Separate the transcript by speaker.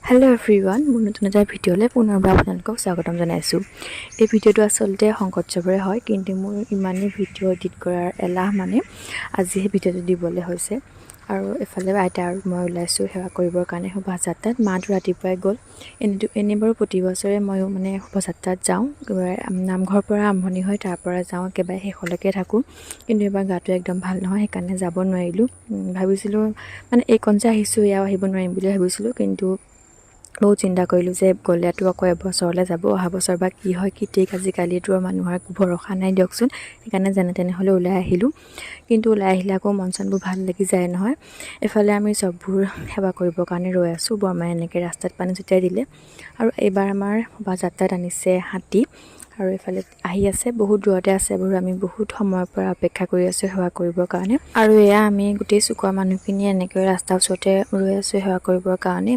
Speaker 1: Hello everyone মোৰ নতুন এটা ভিডিঅ'লৈ পুনৰবাৰ আপোনালোকক স্বাগতম জনাইছো। এই ভিডিঅ'টো আসলতে সংকটজৰে হয় কিন্তু মোৰ ইমানেই ভিডিঅ' এডিট কৰাৰ এলাহ মানে আজি এই ভিডিঅ'টো দিবলৈ হৈছে। আৰু এফালে আইতা আৰু মই ওলাইছো সেৱা কৰিবৰ কাৰণে শোভাযাত্ৰাত। মাটো ৰাতিপুৱাই গ'ল। এনেবাৰো প্ৰতি বছৰে মই মানে শোভাযাত্ৰাত যাওঁ। নামঘৰৰ পৰা আৰম্ভণি হয়, তাৰ পৰা যাওঁ একেবাৰে শেষলৈকে থাকোঁ। কিন্তু এবাৰ গাটো একদম ভাল নহয়, সেইকাৰণে যাব নোৱাৰিলোঁ। ভাবিছিলোঁ মানে এইকণ যে আহিছোঁ এয়াও আহিব নোৱাৰিম বুলি ভাবিছিলোঁ, কিন্তু বহুত চিন্তা কৰিলোঁ যে গ'লেতো আকৌ এবছৰলৈ যাব, অহা বছৰ বা কি হয় কি ঠিক। আজিকালিতো মানুহৰ ভৰসা নাই দিয়কচোন। সেইকাৰণে যেনে তেনেহ'লে ওলাই আহিলোঁ। কিন্তু ওলাই আহিলে আকৌ মন চনবোৰ ভাল লাগি যায় নহয়। এফালে আমি চববোৰ সেৱা কৰিবৰ কাৰণে ৰৈ আছোঁ। বৰমাই এনেকৈ ৰাস্তাত পানী ছটিয়াই দিলে। আৰু এইবাৰ আমাৰ শোভাযাত্ৰাত আনিছে হাতী। আৰু এইফালে আহি আছে, বহুত দূৰতে আছে বাৰু। আমি বহুত সময়ৰ পৰা অপেক্ষা কৰি আছোঁ সেৱা কৰিবৰ কাৰণে। আৰু এয়া আমি গোটেই চুকৰ মানুহখিনি এনেকৈ ৰাস্তাৰ ওচৰতে ৰৈ আছোঁ সেৱা কৰিবৰ কাৰণে।